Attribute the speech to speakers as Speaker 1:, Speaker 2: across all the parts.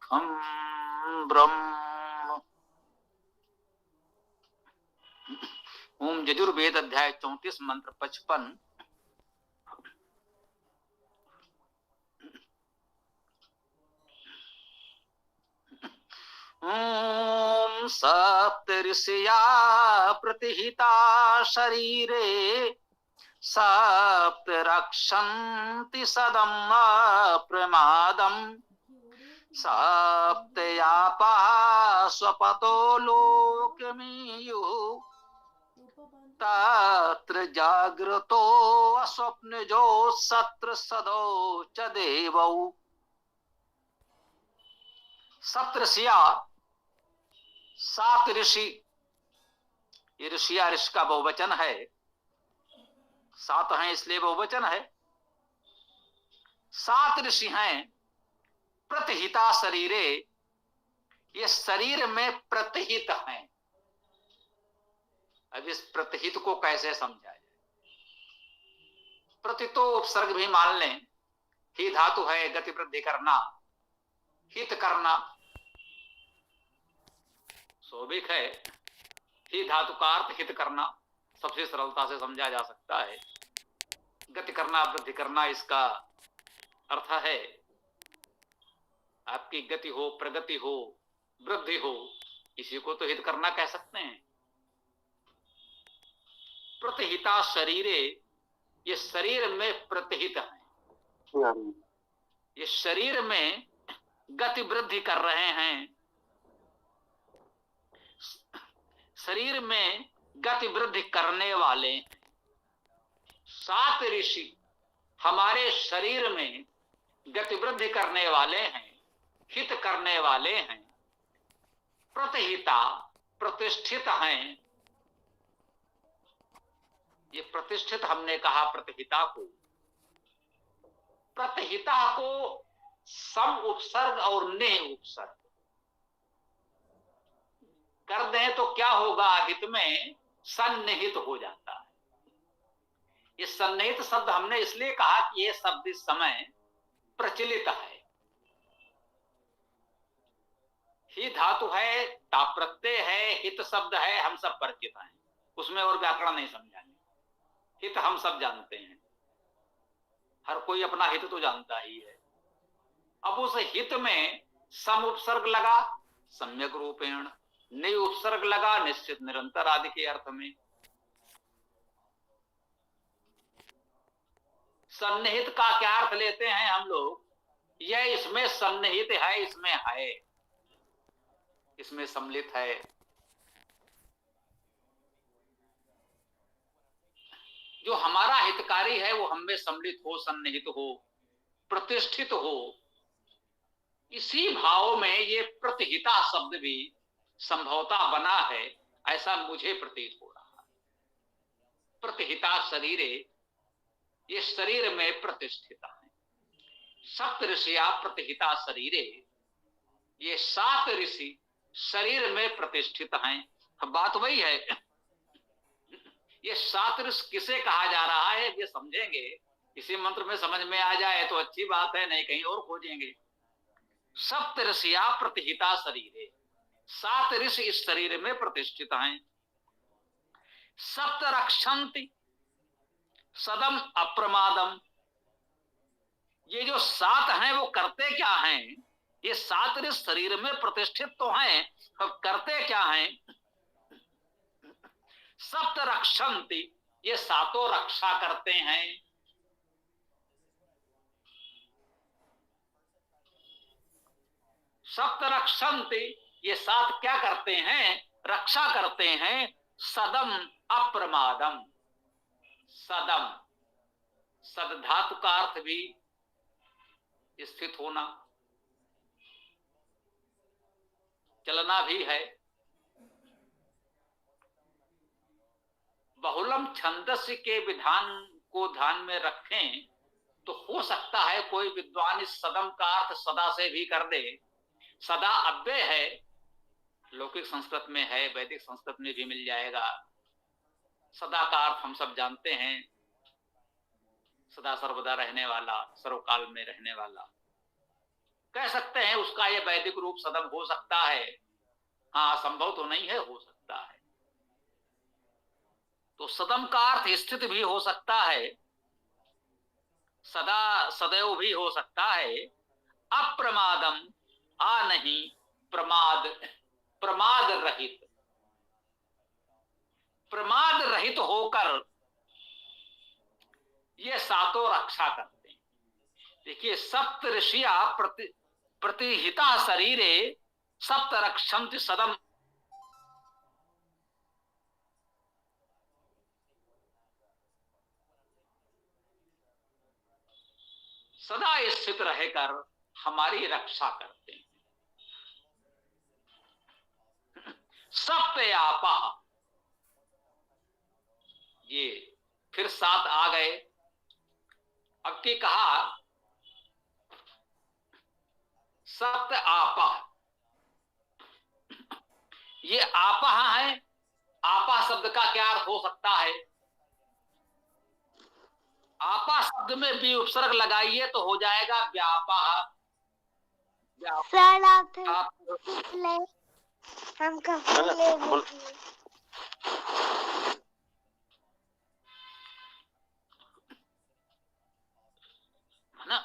Speaker 1: खम ब्रह्म। ओम यजुर्वेद अध्याय 34 मंत्र 55। ओम सप्त ऋषिया प्रतिहिता शरीरे सप्त रक्षन्ति सदम प्रमादम सप्तयापः स्वपतो लोकमीयुः तत्र जाग्रतो स्वप्नजो सत्र सदो च देवौ। सप्त ऋषिया, सात ऋषि। ये ऋषिया ऋषि का बहुवचन है, सात हैं इसलिए बहुवचन है। सात ऋषि हैं प्रतिहिता शरीरे, ये शरीर में प्रतिहित हैं। अब इस प्रतिहित को कैसे समझा जाए? प्रति तो उपसर्ग भी मान लें, ही धातु है गति वृद्धि करना, हित करना स्वाभाविक है। ही धातु का अर्थ हित करना सबसे सरलता से समझा जा सकता है। गति करना, वृद्धि करना, इसका अर्थ है आपकी गति हो, प्रगति हो, वृद्धि हो, इसी को तो हित करना कह सकते हैं। प्रतिहिता शरीरे, ये शरीर में प्रतिहित है, ये शरीर में गति वृद्धि कर रहे हैं। शरीर में गति वृद्धि करने वाले सात ऋषि हमारे शरीर में गति वृद्धि करने वाले हैं, हित करने वाले हैं, प्रतिहिता प्रतिष्ठित हैं। ये प्रतिष्ठित हमने कहा प्रतिहिता को। प्रतिहिता को सम उपसर्ग और ने उपसर्ग कर दें तो क्या होगा? हित में सन्निहित हो जाता है। ये सन्निहित शब्द हमने इसलिए कहा कि ये शब्द इस समय प्रचलित है। ही धातु है, ता प्रत्यय है, हित शब्द है, हम सब परिचित हैं, उसमें और व्याकरण नहीं समझाएंगे। हित हम सब जानते हैं, हर कोई अपना हित तो जानता ही है। अब उस हित में सम उपसर्ग लगा सम्यक रूपेण, नि उपसर्ग लगा निश्चित निरंतर आदि के अर्थ में। सन्निहित का क्या अर्थ लेते हैं हम लोग? यह इसमें सन्निहित है, इसमें है, इसमें सम्मिलित है। जो हमारा हितकारी है वो हमें सम्मिलित हो, सन्निहित हो, प्रतिष्ठित हो। इसी भाव में ये प्रतिहिता शब्द भी संभवतः बना है, ऐसा मुझे प्रतीत हो रहा है। प्रतिहिता शरीरे, ये शरीर में प्रतिष्ठित है। सप्त ऋषिया प्रतिहिता शरीरे, ये सात ऋषि शरीर में प्रतिष्ठित हैं। बात वही है, ये सात ऋषि किसे कहा जा रहा है ये समझेंगे। इसी मंत्र में समझ में आ जाए तो अच्छी बात है, नहीं कहीं और खोजेंगे। सप्त ऋषिया प्रतिहिता शरीरे, सात ऋषि इस शरीर में प्रतिष्ठित हैं। सप्त रक्षन्ति सदम अप्रमादम, ये जो सात हैं वो करते क्या हैं? ये सात ऋषि शरीर में प्रतिष्ठित तो हैं, अब करते क्या हैं? सप्त रक्षन्ति, ये सातों रक्षा करते हैं। सप्त रक्षन्ति, ये सात क्या करते हैं? रक्षा करते हैं। सदम अप्रमादम, सदम सद धातु का अर्थ भी स्थित होना, चलना भी है। बहुलम छंदस्य के विधान को ध्यान में रखें तो हो सकता है कोई विद्वान इस सदम का अर्थ सदा से भी कर दे। सदा अव्यय है, लौकिक संस्कृत में है, वैदिक संस्कृत में भी मिल जाएगा। सदा का अर्थ हम सब जानते हैं, सदा सर्वदा रहने वाला, सर्वकाल में रहने वाला। कह सकते हैं उसका ये वैदिक रूप सदम हो सकता है। हाँ, संभव तो नहीं है, हो सकता है। तो सदम का अर्थ स्थित भी हो सकता है, सदा सदैव भी हो सकता है। अप्रमादम, आ नहीं, प्रमाद, प्रमाद रहित, प्रमाद रहित होकर ये सातों रक्षा करते हैं। देखिए, सप्त ऋषिया प्रतिहिता शरीरे सप्त रक्षन्ति सदम, सदा स्थित रहकर हमारी रक्षा करते हैं। सप्त आपा, ये फिर सात आ गए। अब की कहा सप्त आपा, ये आपा है। आपा शब्द का क्या अर्थ हो सकता है? आपा शब्द में भी उपसर्ग लगाइए तो हो जाएगा व्यापा।
Speaker 2: सर आप हम
Speaker 1: ना,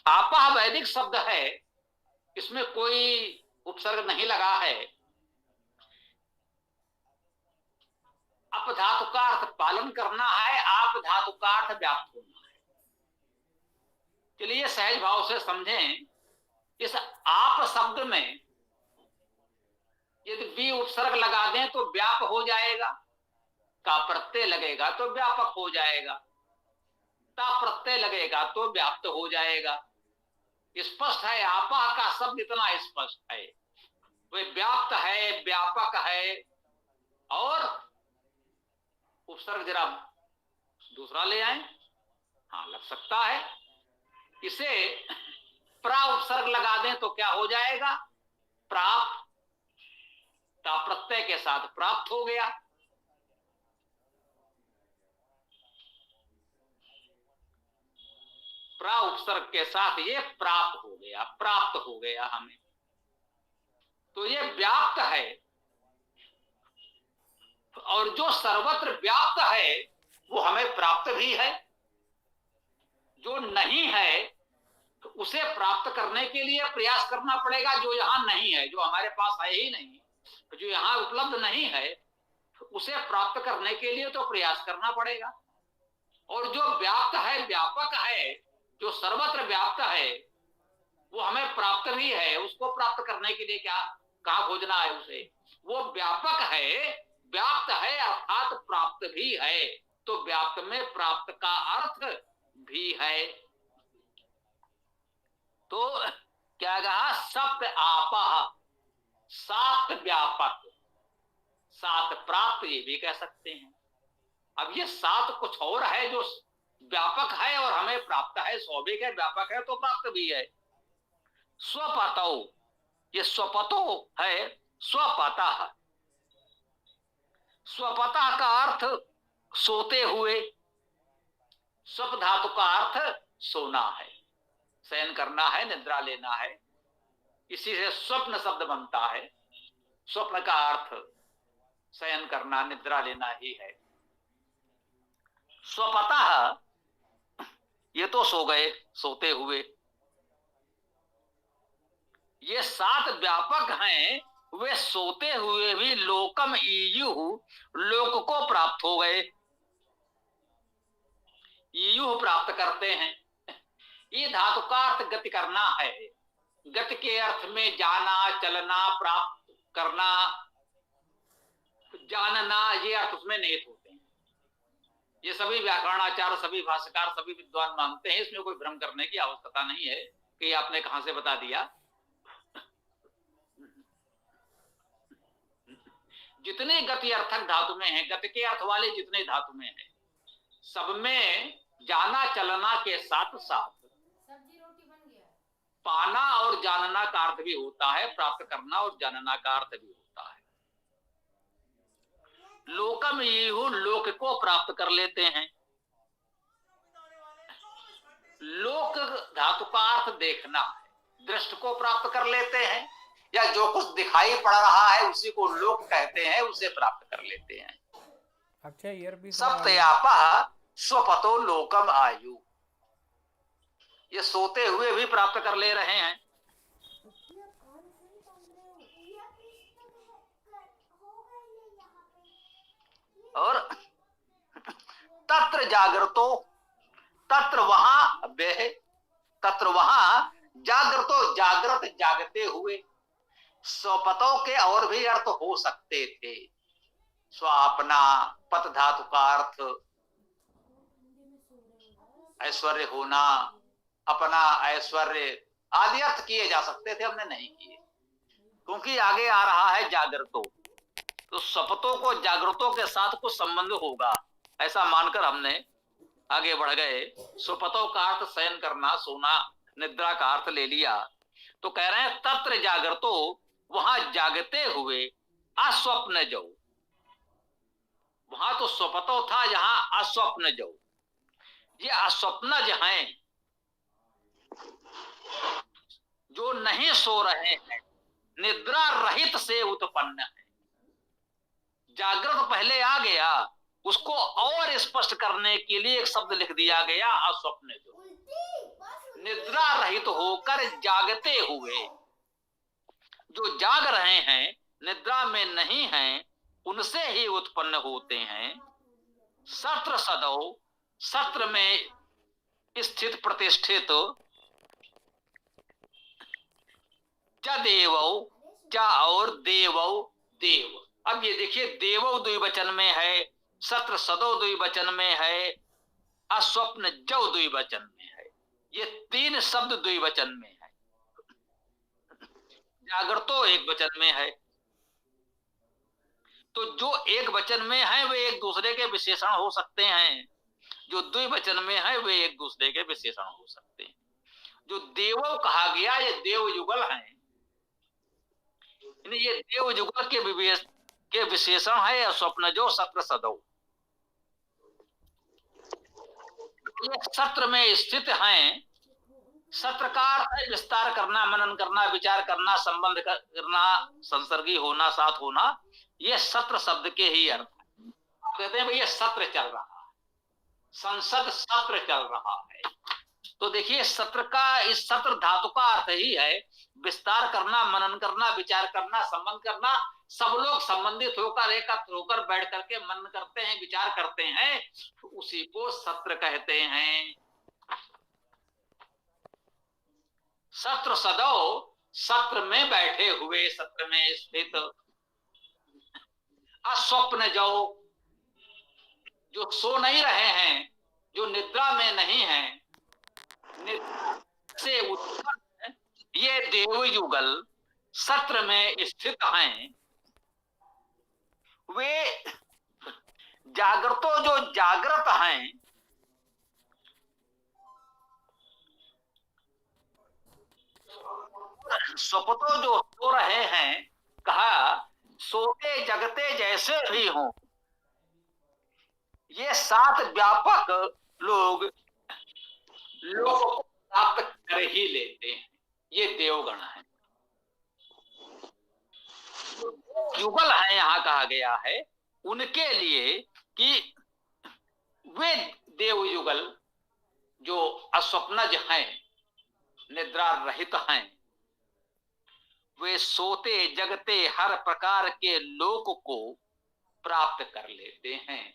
Speaker 1: आपा वैदिक शब्द है, इसमें कोई उपसर्ग नहीं लगा है। अप धातु का अर्थ पालन करना है, आप धातु का अर्थ व्याप्त होना है। चलिए सहज भाव से समझें। इस आप शब्द में यदि भी उपसर्ग लगा दें तो व्याप हो जाएगा, का प्रत्यय लगेगा तो व्यापक हो जाएगा, ता प्रत्यय लगेगा तो व्याप्त हो जाएगा। स्पष्ट है, आपा का शब्द इतना स्पष्ट है, वह व्याप्त है, व्यापक है। और उपसर्ग जरा दूसरा ले आए, हाँ लग सकता है। इसे प्रा उपसर्ग लगा दें तो क्या हो जाएगा? प्राप्त, ता प्रत्यय के साथ प्राप्त हो गया। प्रा उपसर्ग के साथ ये प्राप्त हो गया, प्राप्त हो गया हमें। तो ये व्याप्त है, और जो सर्वत्र व्याप्त है वो हमें प्राप्त भी है। जो नहीं है तो उसे प्राप्त करने के लिए प्रयास करना पड़ेगा। जो यहां नहीं है, जो हमारे पास है ही नहीं, जो यहां उपलब्ध नहीं है, उसे प्राप्त करने के लिए तो प्रयास करना पड़ेगा। और जो व्याप्त है, व्यापक है, जो सर्वत्र व्याप्त है, वो हमें प्राप्त भी है। उसको प्राप्त करने के लिए क्या, कहां खोजना है उसे? वो व्यापक है, व्याप्त है अर्थात प्राप्त भी है। तो व्याप्त में प्राप्त का अर्थ भी है। तो क्या कहा? सप्त आपा, सात व्यापक, सात प्राप्त, ये भी कह सकते हैं। अब ये सात कुछ और है, जो व्यापक है और हमें प्राप्त है। स्वाभाविक है, व्यापक है तो प्राप्त भी है। स्वपतो, ये स्वपतो है, स्वपता। स्वपता का अर्थ सोते हुए, स्वप धातु का अर्थ सोना है, शयन करना है, निद्रा लेना है। इसी से स्वप्न शब्द बनता है। स्वप्न का अर्थ शयन करना, निद्रा लेना ही है। स्वपता, ये तो सो गए, सोते हुए। ये सात व्यापक हैं, वे सोते हुए भी लोकम ईयु, लोक को प्राप्त हो गए। ईयु प्राप्त करते हैं। ये धातु का अर्थ गति करना है। गति के अर्थ में जाना, चलना, प्राप्त करना, जानना, ये अर्थ उसमें निहित होते हैं। ये सभी व्याकरणाचार्य, सभी भाष्यकार, सभी विद्वान मानते हैं। इसमें कोई भ्रम करने की आवश्यकता नहीं है कि आपने कहां से बता दिया। जितने गति अर्थक धातु में है, गति के अर्थ वाले जितने धातु में है, सब में जाना चलना के साथ साथ पाना और जानना का अर्थ भी होता है, प्राप्त करना और जानना का अर्थ भी होता है। लोकम ईहु, लोक को प्राप्त कर लेते हैं। लोक धातु का अर्थ देखना है, दृष्टि को प्राप्त कर लेते हैं, या जो कुछ दिखाई पड़ रहा है उसी को लोक कहते हैं, उसे प्राप्त कर लेते हैं।
Speaker 2: अच्छा ईयरपीस लगा लिया।
Speaker 1: सप्तयापा स्वपतो लोकम आयु, ये सोते हुए भी प्राप्त कर ले रहे हैं। और तत्र जागृतो, तत्र वहां बेह, तत्र वहां जागृतो, जागृत जागते हुए। स्वपतों के और भी अर्थ हो सकते थे। स्वापना, पत धातु का अर्थ ऐश्वर्य होना, अपना ऐश्वर्य आदि अर्थ किए जा सकते थे, हमने नहीं किए, क्योंकि आगे आ रहा है जागृतो, तो सपतों को जागृतों के साथ कुछ संबंध होगा, ऐसा मानकर हमने आगे बढ़ गए। सुपतों का अर्थ शयन करना, सोना, निद्रा का अर्थ ले लिया। तो कह रहे हैं तत्र जागृतो, वहां जागते हुए, अस्वप्न जो, वहां तो स्वपतो था, यहां अस्वप्न जो, ये अस्वप्नज हैं जो नहीं सो रहे हैं, निद्रा रहित से उत्पन्न है। जागृत पहले आ गया, उसको और स्पष्ट करने के लिए एक शब्द लिख दिया गया अस्वप्न जो, निद्रा रहित होकर जागते हुए, जो जाग रहे हैं, निद्रा में नहीं हैं, उनसे ही उत्पन्न होते हैं। सत्र सदौ, सत्र में स्थित प्रतिष्ठित, च देवौ, च और देवौ, देव। अब ये देखिए देवौ द्विवचन में है, सत्र सदौ द्विवचन में है, अस्वप्न जौ द्विवचन में है, ये तीन शब्द द्विवचन में है। जागृतो एक वचन में है, तो जो एक वचन में है वे एक दूसरे के विशेषण हो सकते हैं, जो द्विवचन में है वे एक दूसरे के विशेषण हो सकते हैं। जो देवो कहा गया ये देव युगल है, ये देव युगल के विशेषण है स्वप्न जो, सत्र सदौ, ये सत्र में स्थित हैं। सत्र का अर्थ है विस्तार करना, मनन करना, विचार करना, संबंध करना, संसर्गी होना, साथ होना, ये सत्र शब्द के ही अर्थ है। कहते हैं भाई ये सत्र चल रहा है, संसद सत्र चल रहा है। तो देखिए सत्र का, इस सत्र धातु का अर्थ ही है विस्तार करना, मनन करना, विचार करना, संबंध करना। सब लोग संबंधित होकर एकत्र होकर बैठ करके मनन करते हैं, विचार करते हैं, तो उसी को सत्र कहते हैं। सत्र सदौ, सत्र में बैठे हुए, सत्र में स्थित। अस्वप्न जो, जो सो नहीं रहे हैं, जो निद्रा में नहीं है, निद्रा से उत्पन्न ये देवयुगल सत्र में स्थित हैं। वे जागृतो जो जागृत हैं, स्वपतो जो सो रहे हैं, कहा सोते जगते जैसे भी हों, ये सात व्यापक लोग को प्राप्त कर ही लेते हैं, ये देवगण है। युगल है यहां कहा गया है उनके लिए कि वे देवयुगल जो अस्वप्नज हैं, निद्रा रहित हैं, वे सोते जगते हर प्रकार के लोक को प्राप्त कर लेते हैं।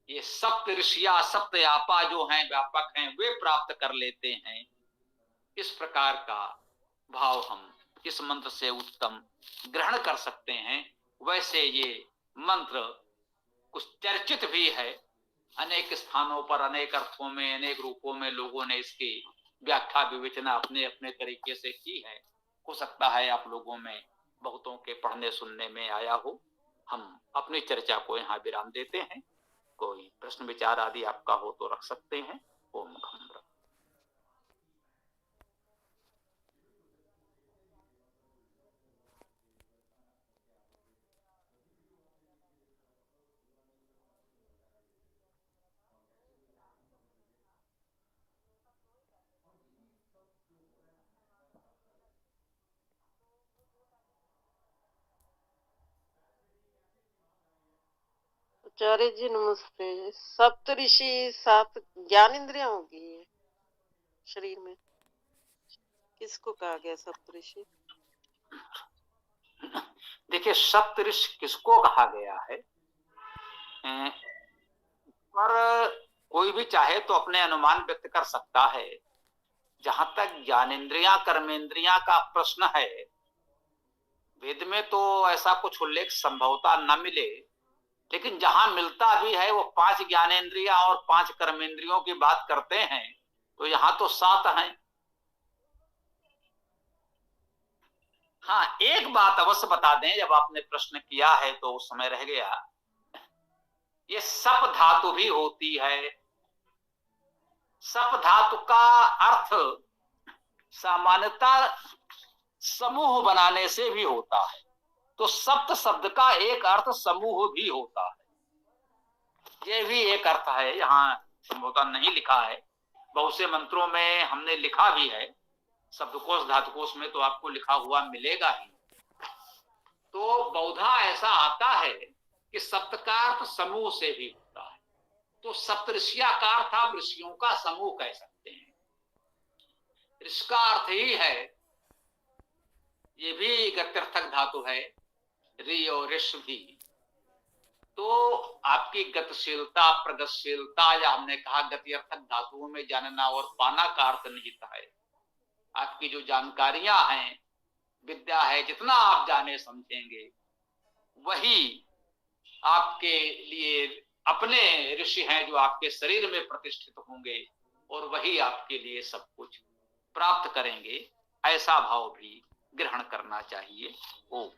Speaker 1: ये सप्त ऋषिया, सप्त आपा जो हैं, व्यापक हैं, वे प्राप्त कर लेते हैं। इस प्रकार का भाव हम इस मंत्र से उत्तम ग्रहण कर सकते हैं। वैसे ये मंत्र कुछ चर्चित भी है, अनेक स्थानों पर, अनेक अर्थों में, अनेक रूपों में लोगों ने इसकी व्याख्या विवेचना अपने अपने तरीके से की है। हो सकता है आप लोगों में बहुतों के पढ़ने सुनने में आया हो। हम अपनी चर्चा को यहाँ विराम देते हैं। कोई प्रश्न विचार आदि आपका हो तो रख सकते हैं। ओम खम।
Speaker 3: आचार्य जी नमस्ते। सप्तऋषि 7 ज्ञान इंद्रियां होगी शरीर में, किसको कहा गया सप्तऋषि?
Speaker 1: देखिए सप्तऋषि किसको कहा गया है, पर कोई भी चाहे तो अपने अनुमान व्यक्त कर सकता है। जहां तक ज्ञानेन्द्रियां कर्मेंद्रियां का प्रश्न है, वेद में तो ऐसा कुछ उल्लेख संभवतः न मिले, लेकिन जहां मिलता भी है वो 5 ज्ञानेन्द्रियां और 5 कर्मेंद्रियों की बात करते हैं, तो यहां तो 7 हैं। हाँ, एक बात अवश्य बता दें, जब आपने प्रश्न किया है तो उस समय रह गया, ये सप धातु भी होती है। सप धातु का अर्थ सामान्यतः समूह बनाने से भी होता है, तो सप्त शब्द का एक अर्थ समूह भी होता है। यह भी एक अर्थ है, यहाँ संभवतः नहीं लिखा है, बहुत से मंत्रों में हमने लिखा भी है, शब्दकोश धातुकोश में तो आपको लिखा हुआ मिलेगा ही। तो बहुधा ऐसा आता है कि सप्तकार्थ समूह से भी होता है, तो सप्तऋषियाकार आप ऋषियों का समूह कह सकते हैं। ऋषि का अर्थ ही है, ये भी गत्यर्थक धातु है, रि और ऋष भी। तो आपकी गतिशीलता प्रगतिशीलता, या हमने कहा गत्यर्थक धातुओं में जानना और पाना का अर्थ निहित है। आपकी जो जानकारियां हैं, विद्या है, जितना आप जाने समझेंगे वही आपके लिए अपने ऋषि हैं जो आपके शरीर में प्रतिष्ठित होंगे, और वही आपके लिए सब कुछ प्राप्त करेंगे। ऐसा भाव भी ग्रहण करना चाहिए। ओम।